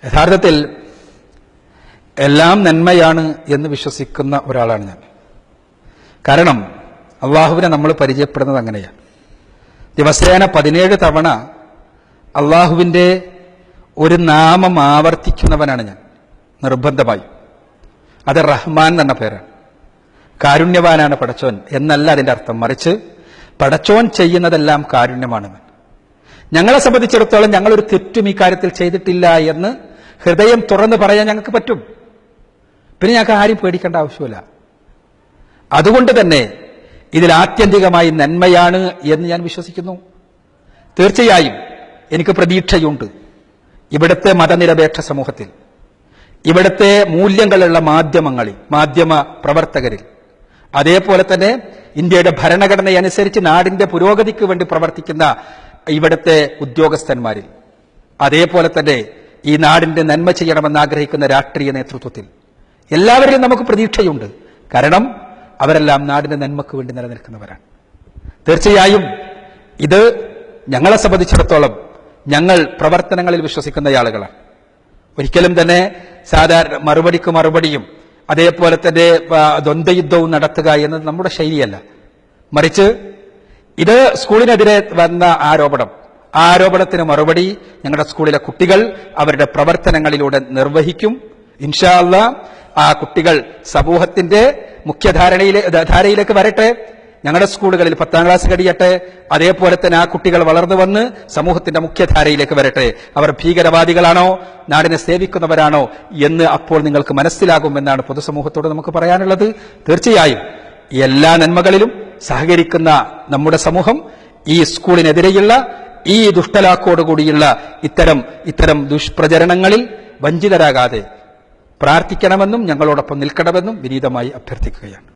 യഥാർത്ഥത്തിൽ എല്ലാം നന്മയാണ് എന്ന് വിശ്വസിക്കുന്ന ഒരാളാണ് ഞാൻ. കാരണം അള്ളാഹുവിനെ നമ്മൾ പരിചയപ്പെടുന്നത് അങ്ങനെയാണ്. ദിവസേന 17 തവണ അള്ളാഹുവിൻ്റെ ഒരു നാമം ആവർത്തിക്കുന്നവനാണ് ഞാൻ, നിർബന്ധമായി. അത് റഹ്മാൻ എന്ന പേരാണ്. കാരുണ്യവാനാണ് പടച്ചോൻ എന്നല്ല അതിൻ്റെ അർത്ഥം, മറിച്ച് പടച്ചോൻ ചെയ്യുന്നതെല്ലാം കാരുണ്യമാണെന്ന്. ഞങ്ങളെ സംബന്ധിച്ചിടത്തോളം ഞങ്ങളൊരു തെറ്റും ഈ കാര്യത്തിൽ ചെയ്തിട്ടില്ല എന്ന് ഹൃദയം തുറന്ന് പറയാൻ ഞങ്ങൾക്ക് പറ്റും. പിന്നെ ഞങ്ങൾക്ക് ആരും പേടിക്കേണ്ട ആവശ്യമില്ല. അതുകൊണ്ട് തന്നെ ഇതിൽ ആത്യന്തികമായി നന്മയാണ് എന്ന് ഞാൻ വിശ്വസിക്കുന്നു. തീർച്ചയായും എനിക്ക് പ്രതീക്ഷയുണ്ട്. ഇവിടുത്തെ മതനിരപേക്ഷ സമൂഹത്തിൽ, ഇവിടുത്തെ മൂല്യങ്ങളുള്ള മാധ്യമങ്ങളിൽ, മാധ്യമ പ്രവർത്തകരിൽ, അതേപോലെ തന്നെ ഇന്ത്യയുടെ ഭരണഘടനയനുസരിച്ച് നാടിന്റെ പുരോഗതിക്ക് വേണ്ടി പ്രവർത്തിക്കുന്ന ഇവിടുത്തെ ഉദ്യോഗസ്ഥന്മാരിൽ, അതേപോലെ തന്നെ ഈ നാടിന്റെ നന്മ ചെയ്യണമെന്ന് ആഗ്രഹിക്കുന്ന രാഷ്ട്രീയ നേതൃത്വത്തിൽ എല്ലാവരിലും നമുക്ക് പ്രതീക്ഷയുണ്ട്. കാരണം അവരെല്ലാം നാടിന്റെ നന്മക്ക് വേണ്ടി നിലനിൽക്കുന്നവരാണ്. തീർച്ചയായും ഇത് ഞങ്ങളെ സംബന്ധിച്ചിടത്തോളം ഞങ്ങൾ പ്രവർത്തനങ്ങളിൽ വിശ്വസിക്കുന്ന ആളുകളാണ്. ഒരിക്കലും തന്നെ സാധാരണ മറുപടിക്ക് മറുപടിയും അതേപോലെ തന്നെ ദ്വന്ദ്വയുദ്ധവും നടത്തുക എന്നത് നമ്മുടെ ശൈലിയല്ല. മറിച്ച് ഇത് സ്കൂളിനെതിരെ വന്ന ആരോപണത്തിന് മറുപടി ഞങ്ങളുടെ സ്കൂളിലെ കുട്ടികൾ അവരുടെ പ്രവർത്തനങ്ങളിലൂടെ നിർവഹിക്കും. ഇൻഷാ അല്ലാഹ് ആ കുട്ടികൾ സമൂഹത്തിന്റെ മുഖ്യധാരയിലേക്ക് വരട്ടെ. ഞങ്ങളുടെ സ്കൂളുകളിൽ 10ാം ക്ലാസ് കഴിയട്ടെ. അതേപോലെ തന്നെ ആ കുട്ടികൾ വളർന്നു വന്ന് സമൂഹത്തിന്റെ മുഖ്യധാരയിലേക്ക് വരട്ടെ. അവർ ഭീകരവാദികളാണോ നാടിനെ സേവിക്കുന്നവരാണോ എന്ന് അപ്പോൾ നിങ്ങൾക്ക് മനസ്സിലാകുമെന്നാണ് പൊതുസമൂഹത്തോട് നമുക്ക് പറയാനുള്ളത്. തീർച്ചയായും എല്ലാ നന്മകളിലും സഹകരിക്കുന്ന നമ്മുടെ സമൂഹം ഈ സ്കൂളിനെതിരെയുള്ള ഈ ദുഷ്ടലാക്കോടുകൂടിയുള്ള ഇത്തരം ദുഷ്പ്രചരണങ്ങളിൽ വഞ്ചിതരാകാതെ പ്രാർത്ഥിക്കണമെന്നും ഞങ്ങളോടൊപ്പം നിൽക്കണമെന്നും വിനീതമായി അഭ്യർത്ഥിക്കുകയാണ്.